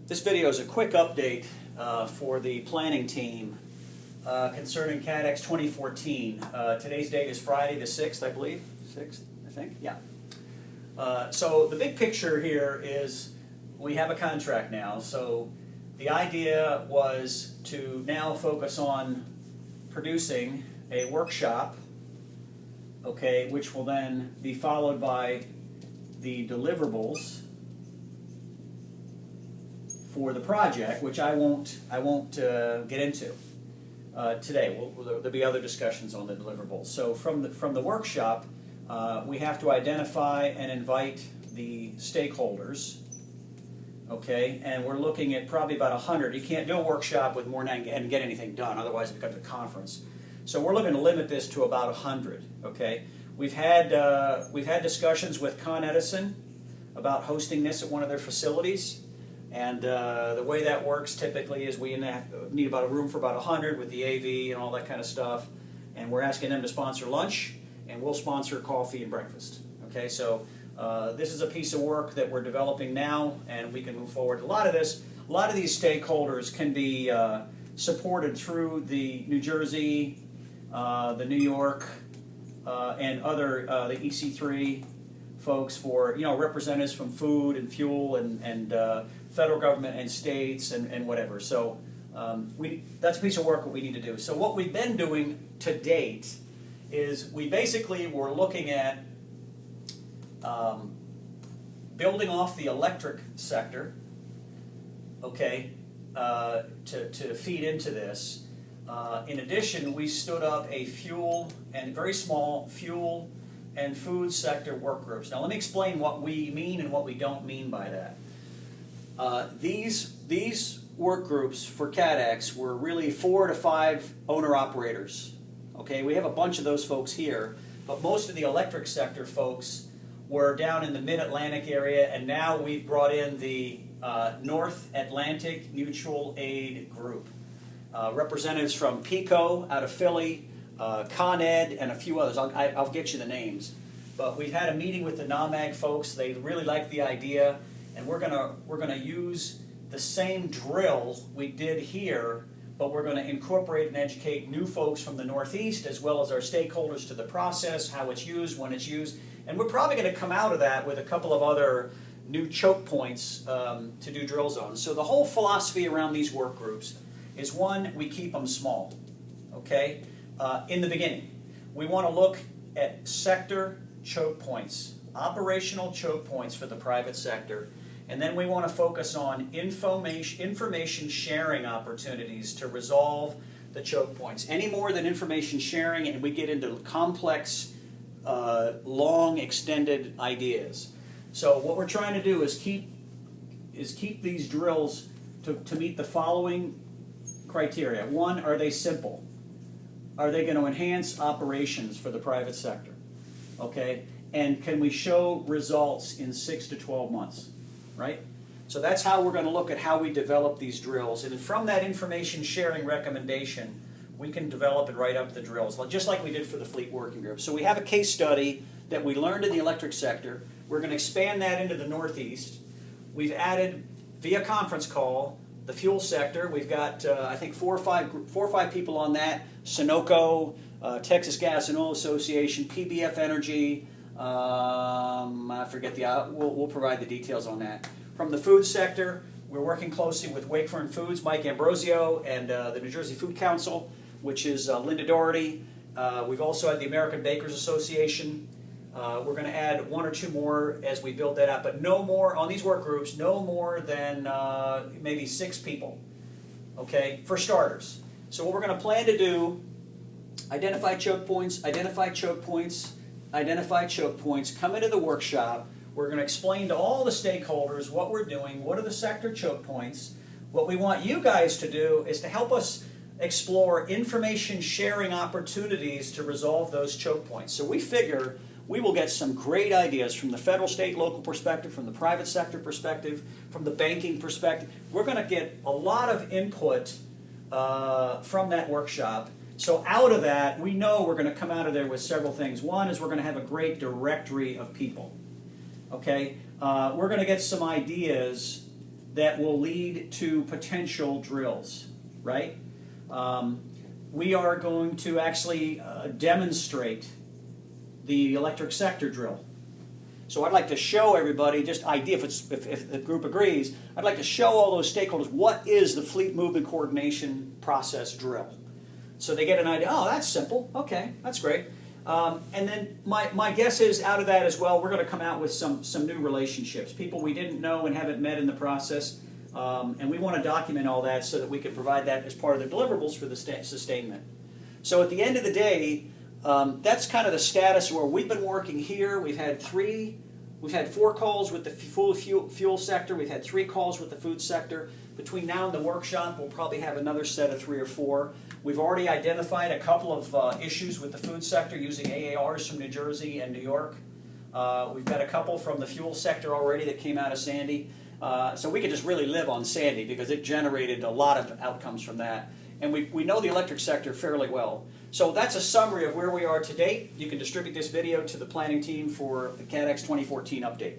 This video is a quick update for the planning team concerning CATEX 2014. Today's date is Friday the 6th, I believe. 6th, I think? Yeah. So the big picture here is we have a contract now. So the idea was to now focus on producing a workshop, okay, which will then be followed by the deliverables for the project, which I won't get into today. There'll be other discussions on the deliverables. So from the workshop, we have to identify and invite the stakeholders. Okay, and we're looking at probably about 100. You can't do a workshop with more than and get anything done, otherwise it becomes a conference. So we're looking to limit this to about 100. Okay, we've had discussions with Con Edison about hosting this at one of their facilities. And the way that works typically is we need about a room for about 100 with the AV and all that kind of stuff. And we're asking them to sponsor lunch, and we'll sponsor coffee and breakfast. Okay, so this is a piece of work that we're developing now, and we can move forward. A lot of these stakeholders can be supported through the New Jersey, the New York, and other the EC3 folks for representatives from food and fuel and federal government and states and whatever. So that's a piece of work that we need to do. So what we've been doing to date is we basically were looking at building off the electric sector, okay, to feed into this. In addition, we stood up a very small fuel and food sector work groups. Now let me explain what we mean and what we don't mean by that. These work groups for CATEX were really 4 to 5 owner-operators. Okay, we have a bunch of those folks here, but most of the electric sector folks were down in the Mid-Atlantic area, and now we've brought in the North Atlantic Mutual Aid Group. Representatives from PICO out of Philly, Con Ed, and a few others. I'll get you the names. But we've had a meeting with the NAMAG folks. They really like the idea, and we're gonna use the same drill we did here, but we're going to incorporate and educate new folks from the Northeast as well as our stakeholders to the process, how it's used, when it's used, and we're probably going to come out of that with a couple of other new choke points to do drills on. So the whole philosophy around these work groups is, one, we keep them small. Okay. In the beginning, we want to look at sector choke points, operational choke points for the private sector, and then we want to focus on information sharing opportunities to resolve the choke points. Any more than information sharing, and we get into complex, long, extended ideas. So what we're trying to do is keep these drills to meet the following criteria. One, are they simple? Are they going to enhance operations for the private sector? Okay? And can we show results in 6 to 12 months? Right? So that's how we're going to look at how we develop these drills. And from that information sharing recommendation, we can develop and write up the drills, just like we did for the fleet working group. So we have a case study that we learned in the electric sector. We're going to expand that into the Northeast. We've added, via conference call, the fuel sector. We've got, I think, four or five people on that. Sunoco, Texas Gas and Oil Association, PBF Energy, I forget we'll provide the details on that. From the food sector, we're working closely with Wakefern Foods, Mike Ambrosio, and the New Jersey Food Council, which is Linda Doherty. We've also had the American Bakers Association. We're going to add 1 or 2 more as we build that out, but no more, on these work groups, no more than maybe 6 people, okay, for starters. So what we're going to plan to do, identify choke points, come into the workshop. We're going to explain to all the stakeholders what we're doing, what are the sector choke points. What we want you guys to do is to help us explore information sharing opportunities to resolve those choke points. So we figure we will get some great ideas from the federal, state, local perspective, from the private sector perspective, from the banking perspective. We're going to get a lot of input from that workshop. So out of that, we know we're going to come out of there with several things. One is we're going to have a great directory of people. Okay, we're going to get some ideas that will lead to potential drills, right? We are going to actually demonstrate the electric sector drill. So I'd like to show everybody, just idea, if the group agrees, I'd like to show all those stakeholders what is the fleet movement coordination process drill. So they get an idea, oh, that's simple, okay, that's great. And then my guess is out of that as well, we're going to come out with some new relationships, people we didn't know and haven't met in the process, and we want to document all that so that we can provide that as part of the deliverables for the sustainment. So at the end of the day, that's kind of the status where we've been working here. We've had 4 calls with the fuel sector. We've had 3 calls with the food sector. Between now and the workshop, we'll probably have another set of 3 or 4. We've already identified a couple of issues with the food sector using AARs from New Jersey and New York. We've got a couple from the fuel sector already that came out of Sandy. So we could just really live on Sandy because it generated a lot of outcomes from that. And we know the electric sector fairly well. So that's a summary of where we are to date. You can distribute this video to the planning team for the CATEX 2014 update.